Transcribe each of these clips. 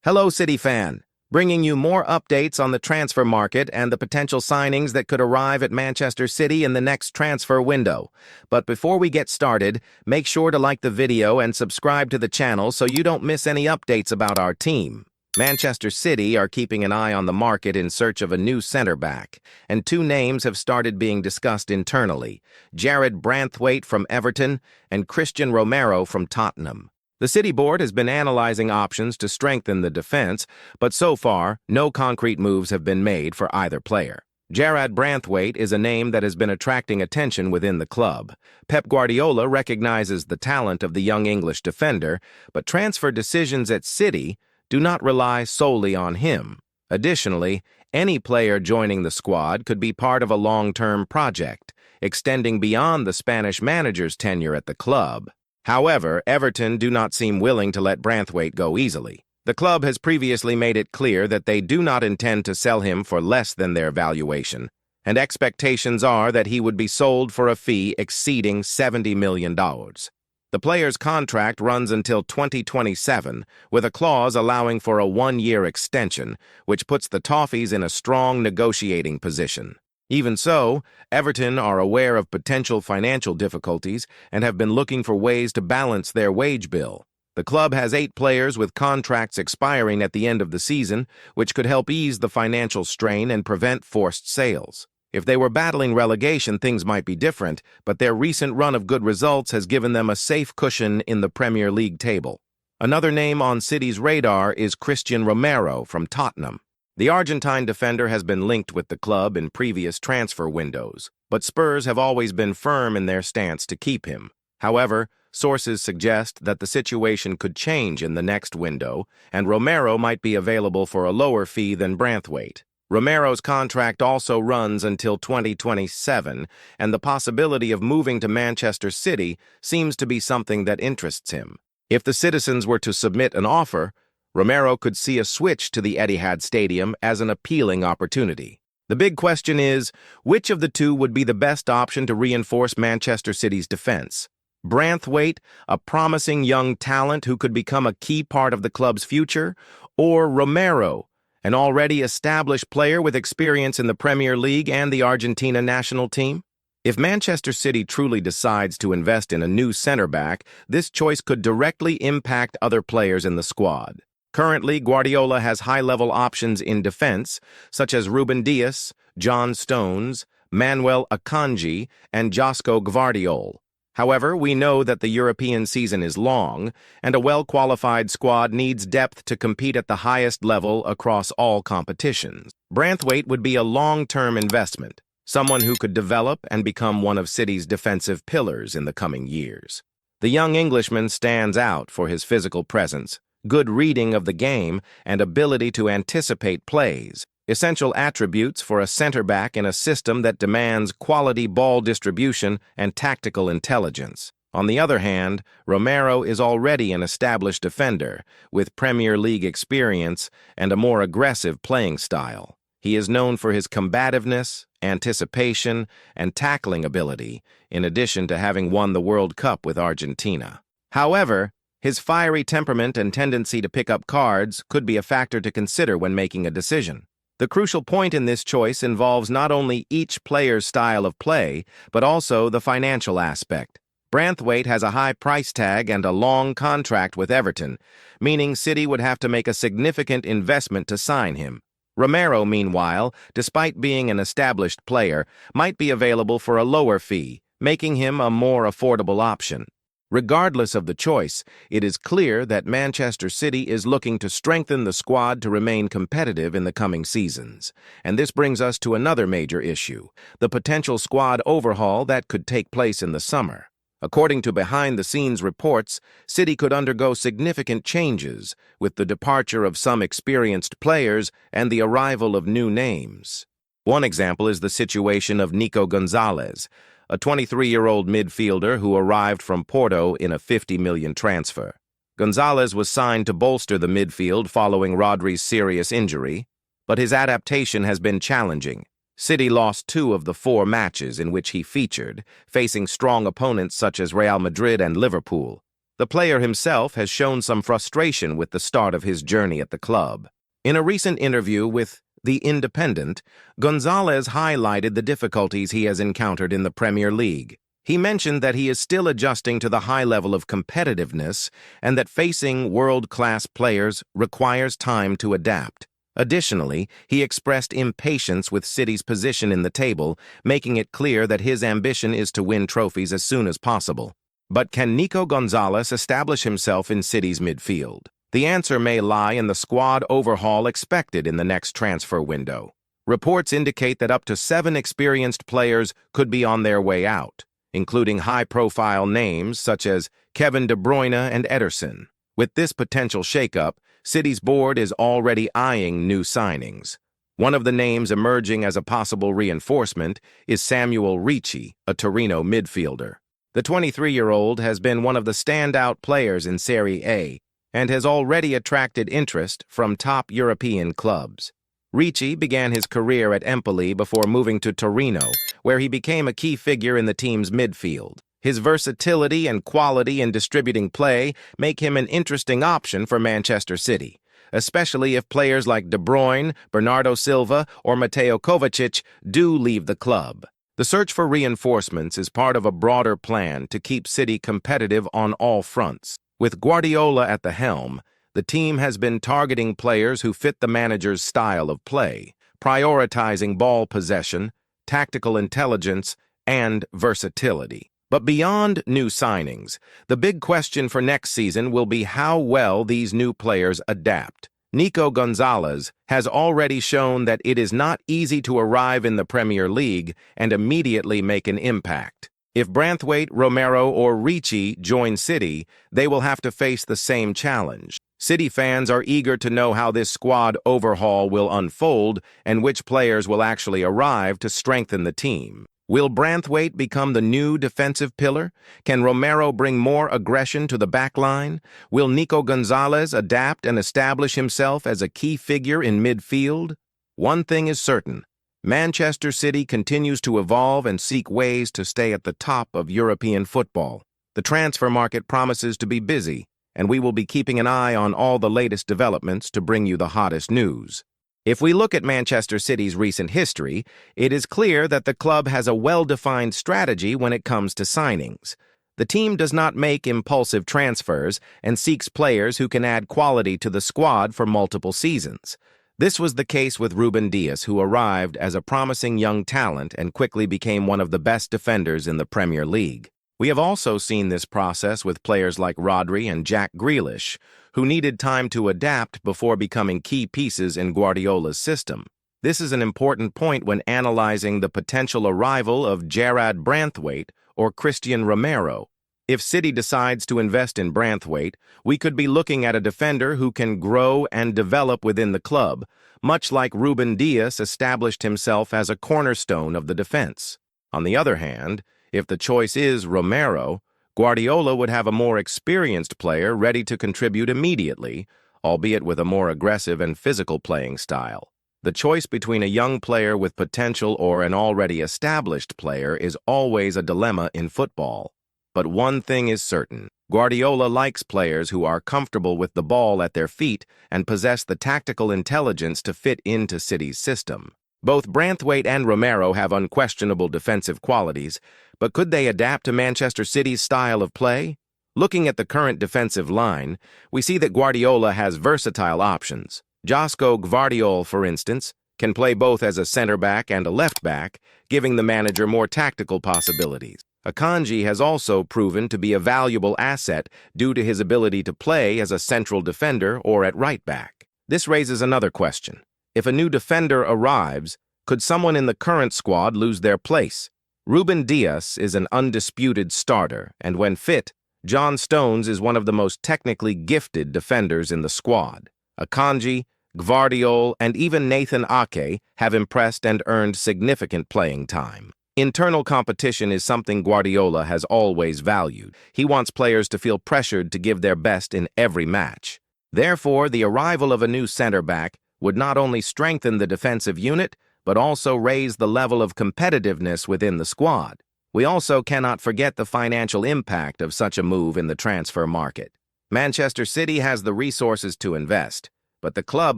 Hello, City fan, bringing you more updates on the transfer market and the potential signings that could arrive at Manchester City in the next transfer window. But before we get started, make sure to like the video and subscribe to the channel so you don't miss any updates about our team. Manchester City are keeping an eye on the market in search of a new centre-back, and two names have started being discussed internally: Jarrad Branthwaite from Everton and Cristian Romero from Tottenham. The City Board has been analyzing options to strengthen the defense, but so far, no concrete moves have been made for either player. Jarrad Branthwaite is a name that has been attracting attention within the club. Pep Guardiola recognizes the talent of the young English defender, but transfer decisions at City do not rely solely on him. Additionally, any player joining the squad could be part of a long-term project, extending beyond the Spanish manager's tenure at the club. However, Everton do not seem willing to let Branthwaite go easily. The club has previously made it clear that they do not intend to sell him for less than their valuation, and expectations are that he would be sold for a fee exceeding $70 million. The player's contract runs until 2027, with a clause allowing for a one-year extension, which puts the Toffees in a strong negotiating position. Even so, Everton are aware of potential financial difficulties and have been looking for ways to balance their wage bill. The club has 8 players with contracts expiring at the end of the season, which could help ease the financial strain and prevent forced sales. If they were battling relegation, things might be different, but their recent run of good results has given them a safe cushion in the Premier League table. Another name on City's radar is Cristian Romero from Tottenham. The Argentine defender has been linked with the club in previous transfer windows, but Spurs have always been firm in their stance to keep him. However, sources suggest that the situation could change in the next window, and Romero might be available for a lower fee than Branthwaite. Romero's contract also runs until 2027, and the possibility of moving to Manchester City seems to be something that interests him. If the citizens were to submit an offer, Romero could see a switch to the Etihad Stadium as an appealing opportunity. The big question is, which of the two would be the best option to reinforce Manchester City's defense? Branthwaite, a promising young talent who could become a key part of the club's future, or Romero, an already established player with experience in the Premier League and the Argentina national team? If Manchester City truly decides to invest in a new centre-back, this choice could directly impact other players in the squad. Currently, Guardiola has high-level options in defense, such as Ruben Dias, John Stones, Manuel Akanji, and Josko Gvardiol. However, we know that the European season is long, and a well-qualified squad needs depth to compete at the highest level across all competitions. Branthwaite would be a long-term investment, someone who could develop and become one of City's defensive pillars in the coming years. The young Englishman stands out for his physical presence, good reading of the game, and ability to anticipate plays, essential attributes for a center-back in a system that demands quality ball distribution and tactical intelligence. On the other hand, Romero is already an established defender, with Premier League experience and a more aggressive playing style. He is known for his combativeness, anticipation, and tackling ability, in addition to having won the World Cup with Argentina. However, his fiery temperament and tendency to pick up cards could be a factor to consider when making a decision. The crucial point in this choice involves not only each player's style of play, but also the financial aspect. Branthwaite has a high price tag and a long contract with Everton, meaning City would have to make a significant investment to sign him. Romero, meanwhile, despite being an established player, might be available for a lower fee, making him a more affordable option. Regardless of the choice, it is clear that Manchester City is looking to strengthen the squad to remain competitive in the coming seasons. And this brings us to another major issue, the potential squad overhaul that could take place in the summer. According to behind-the-scenes reports, City could undergo significant changes with the departure of some experienced players and the arrival of new names. One example is the situation of Nico Gonzalez, a 23-year-old midfielder who arrived from Porto in a $50 million transfer. Gonzalez was signed to bolster the midfield following Rodri's serious injury, but his adaptation has been challenging. City lost 2 of the 4 matches in which he featured, facing strong opponents such as Real Madrid and Liverpool. The player himself has shown some frustration with the start of his journey at the club. In a recent interview with The Independent, Gonzalez highlighted the difficulties he has encountered in the Premier League. He mentioned that he is still adjusting to the high level of competitiveness and that facing world-class players requires time to adapt. Additionally, he expressed impatience with City's position in the table, making it clear that his ambition is to win trophies as soon as possible. But can Nico Gonzalez establish himself in City's midfield? The answer may lie in the squad overhaul expected in the next transfer window. Reports indicate that up to 7 experienced players could be on their way out, including high-profile names such as Kevin De Bruyne and Ederson. With this potential shakeup, City's board is already eyeing new signings. One of the names emerging as a possible reinforcement is Samuel Ricci, a Torino midfielder. The 23-year-old has been one of the standout players in Serie A and has already attracted interest from top European clubs. Ricci began his career at Empoli before moving to Torino, where he became a key figure in the team's midfield. His versatility and quality in distributing play make him an interesting option for Manchester City, especially if players like De Bruyne, Bernardo Silva, or Mateo Kovacic do leave the club. The search for reinforcements is part of a broader plan to keep City competitive on all fronts. With Guardiola at the helm, the team has been targeting players who fit the manager's style of play, prioritizing ball possession, tactical intelligence, and versatility. But beyond new signings, the big question for next season will be how well these new players adapt. Nico Gonzalez has already shown that it is not easy to arrive in the Premier League and immediately make an impact. If Branthwaite, Romero, or Ricci join City, they will have to face the same challenge. City fans are eager to know how this squad overhaul will unfold and which players will actually arrive to strengthen the team. Will Branthwaite become the new defensive pillar? Can Romero bring more aggression to the backline? Will Nico Gonzalez adapt and establish himself as a key figure in midfield? One thing is certain. Manchester City continues to evolve and seek ways to stay at the top of European football. The transfer market promises to be busy, and we will be keeping an eye on all the latest developments to bring you the hottest news. If we look at Manchester City's recent history, it is clear that the club has a well-defined strategy when it comes to signings. The team does not make impulsive transfers and seeks players who can add quality to the squad for multiple seasons. This was the case with Ruben Dias, who arrived as a promising young talent and quickly became one of the best defenders in the Premier League. We have also seen this process with players like Rodri and Jack Grealish, who needed time to adapt before becoming key pieces in Guardiola's system. This is an important point when analyzing the potential arrival of Gerard Branthwaite or Christian Romero. If City decides to invest in Branthwaite, we could be looking at a defender who can grow and develop within the club, much like Ruben Dias established himself as a cornerstone of the defense. On the other hand, if the choice is Romero, Guardiola would have a more experienced player ready to contribute immediately, albeit with a more aggressive and physical playing style. The choice between a young player with potential or an already established player is always a dilemma in football. But one thing is certain. Guardiola likes players who are comfortable with the ball at their feet and possess the tactical intelligence to fit into City's system. Both Branthwaite and Romero have unquestionable defensive qualities, but could they adapt to Manchester City's style of play? Looking at the current defensive line, we see that Guardiola has versatile options. Josko Gvardiol, for instance, can play both as a center-back and a left-back, giving the manager more tactical possibilities. Akanji has also proven to be a valuable asset due to his ability to play as a central defender or at right-back. This raises another question. If a new defender arrives, could someone in the current squad lose their place? Ruben Dias is an undisputed starter, and when fit, John Stones is one of the most technically gifted defenders in the squad. Akanji, Gvardiol, and even Nathan Ake have impressed and earned significant playing time. Internal competition is something Guardiola has always valued. He wants players to feel pressured to give their best in every match. Therefore, the arrival of a new center-back would not only strengthen the defensive unit, but also raise the level of competitiveness within the squad. We also cannot forget the financial impact of such a move in the transfer market. Manchester City has the resources to invest, but the club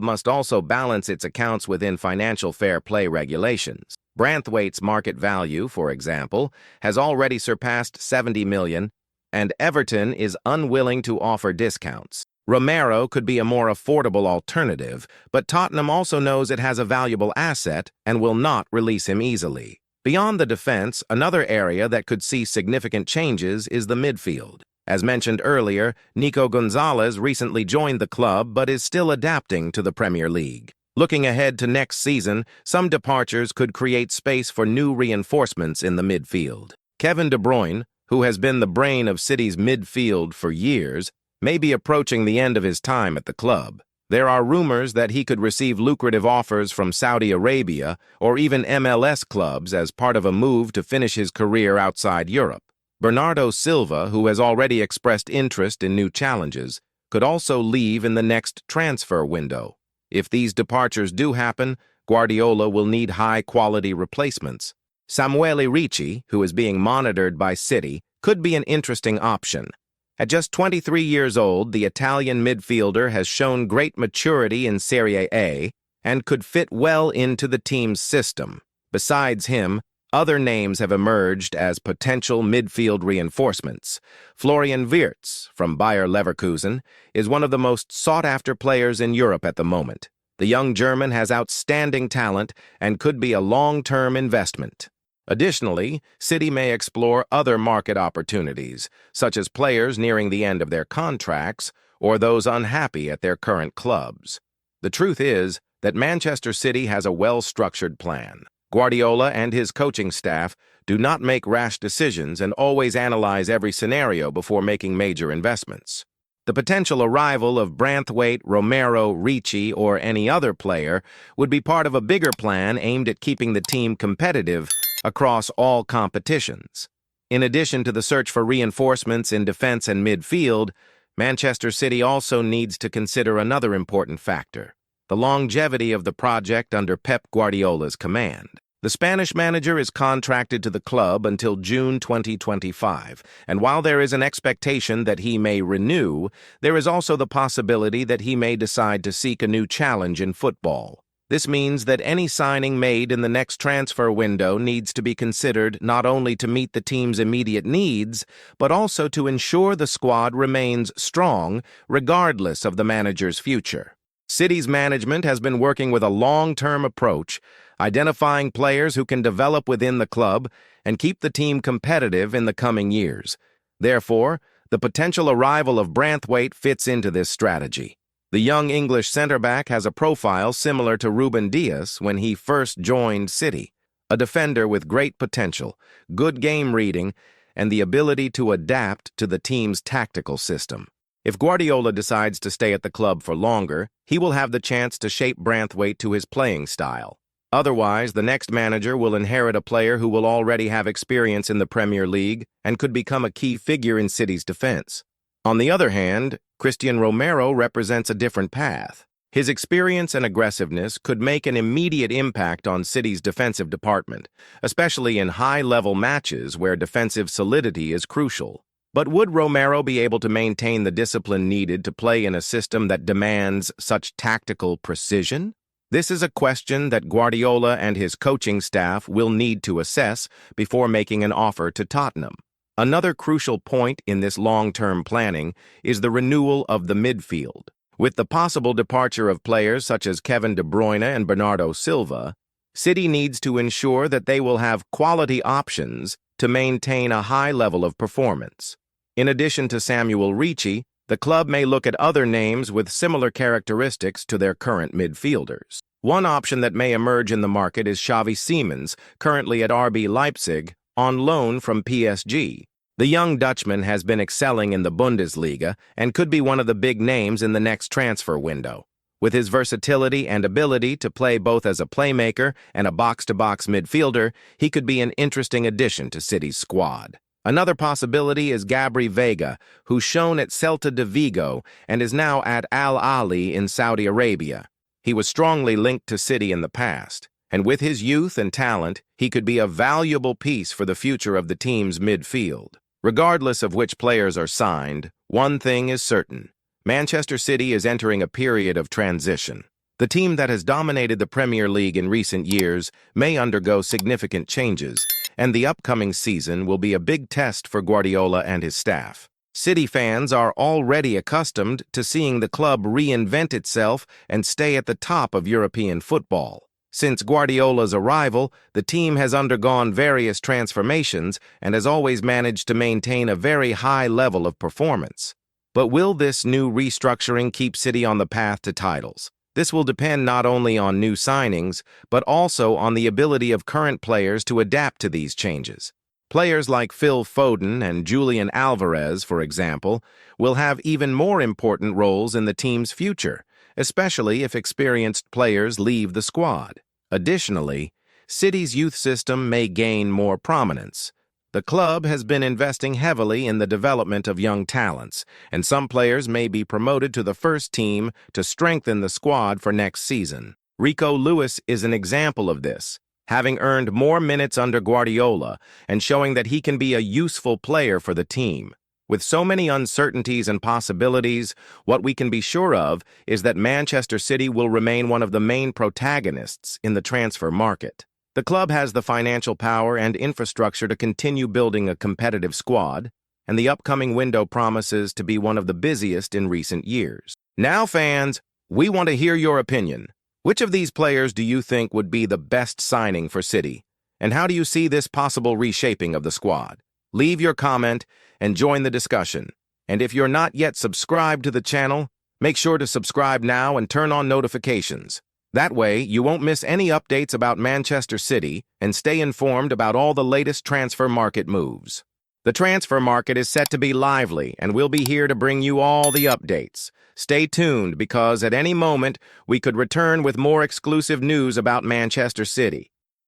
must also balance its accounts within financial fair play regulations. Branthwaite's market value, for example, has already surpassed 70 million, and Everton is unwilling to offer discounts. Romero could be a more affordable alternative, but Tottenham also knows it has a valuable asset and will not release him easily. Beyond the defense, another area that could see significant changes is the midfield. As mentioned earlier, Nico Gonzalez recently joined the club but is still adapting to the Premier League. Looking ahead to next season, some departures could create space for new reinforcements in the midfield. Kevin De Bruyne, who has been the brain of City's midfield for years, may be approaching the end of his time at the club. There are rumors that he could receive lucrative offers from Saudi Arabia or even MLS clubs as part of a move to finish his career outside Europe. Bernardo Silva, who has already expressed interest in new challenges, could also leave in the next transfer window. If these departures do happen, Guardiola will need high-quality replacements. Samuele Ricci, who is being monitored by City, could be an interesting option. At just 23 years old, the Italian midfielder has shown great maturity in Serie A and could fit well into the team's system. Besides him, other names have emerged as potential midfield reinforcements. Florian Wirtz, from Bayer Leverkusen, is one of the most sought-after players in Europe at the moment. The young German has outstanding talent and could be a long-term investment. Additionally, City may explore other market opportunities, such as players nearing the end of their contracts or those unhappy at their current clubs. The truth is that Manchester City has a well-structured plan. Guardiola and his coaching staff do not make rash decisions and always analyze every scenario before making major investments. The potential arrival of Branthwaite, Romero, Ricci, or any other player would be part of a bigger plan aimed at keeping the team competitive across all competitions. In addition to the search for reinforcements in defense and midfield, Manchester City also needs to consider another important factor: the longevity of the project under Pep Guardiola's command. The Spanish manager is contracted to the club until June 2025, and while there is an expectation that he may renew, there is also the possibility that he may decide to seek a new challenge in football. This means that any signing made in the next transfer window needs to be considered not only to meet the team's immediate needs, but also to ensure the squad remains strong regardless of the manager's future. City's management has been working with a long-term approach, identifying players who can develop within the club and keep the team competitive in the coming years. Therefore, the potential arrival of Branthwaite fits into this strategy. The young English centre-back has a profile similar to Ruben Dias when he first joined City, a defender with great potential, good game reading, and the ability to adapt to the team's tactical system. If Guardiola decides to stay at the club for longer, he will have the chance to shape Branthwaite to his playing style. Otherwise, the next manager will inherit a player who will already have experience in the Premier League and could become a key figure in City's defense. On the other hand, Christian Romero represents a different path. His experience and aggressiveness could make an immediate impact on City's defensive department, especially in high-level matches where defensive solidity is crucial. But would Romero be able to maintain the discipline needed to play in a system that demands such tactical precision? This is a question that Guardiola and his coaching staff will need to assess before making an offer to Tottenham. Another crucial point in this long-term planning is the renewal of the midfield. With the possible departure of players such as Kevin De Bruyne and Bernardo Silva, City needs to ensure that they will have quality options to maintain a high level of performance. In addition to Samuel Ricci, the club may look at other names with similar characteristics to their current midfielders. One option that may emerge in the market is Xavi Simons, currently at RB Leipzig, on loan from PSG. The young Dutchman has been excelling in the Bundesliga and could be one of the big names in the next transfer window. With his versatility and ability to play both as a playmaker and a box-to-box midfielder, he could be an interesting addition to City's squad. Another possibility is Gabri Veiga, who's shown at Celta de Vigo and is now at Al Ahly in Saudi Arabia. He was strongly linked to City in the past, and with his youth and talent, he could be a valuable piece for the future of the team's midfield. Regardless of which players are signed, one thing is certain. Manchester City is entering a period of transition. The team that has dominated the Premier League in recent years may undergo significant changes, and the upcoming season will be a big test for Guardiola and his staff. City fans are already accustomed to seeing the club reinvent itself and stay at the top of European football. Since Guardiola's arrival, the team has undergone various transformations and has always managed to maintain a very high level of performance. But will this new restructuring keep City on the path to titles? This will depend not only on new signings, but also on the ability of current players to adapt to these changes. Players like Phil Foden and Julian Alvarez, for example, will have even more important roles in the team's future, especially if experienced players leave the squad. Additionally, City's youth system may gain more prominence. The club has been investing heavily in the development of young talents, and some players may be promoted to the first team to strengthen the squad for next season. Rico Lewis is an example of this, having earned more minutes under Guardiola and showing that he can be a useful player for the team. With so many uncertainties and possibilities, what we can be sure of is that Manchester City will remain one of the main protagonists in the transfer market. The club has the financial power and infrastructure to continue building a competitive squad, and the upcoming window promises to be one of the busiest in recent years. Now, fans, we want to hear your opinion. Which of these players do you think would be the best signing for City? And how do you see this possible reshaping of the squad? Leave your comment and join the discussion. And if you're not yet subscribed to the channel, make sure to subscribe now and turn on notifications. That way, you won't miss any updates about Manchester City and stay informed about all the latest transfer market moves. The transfer market is set to be lively, and we'll be here to bring you all the updates. Stay tuned because at any moment, we could return with more exclusive news about Manchester City.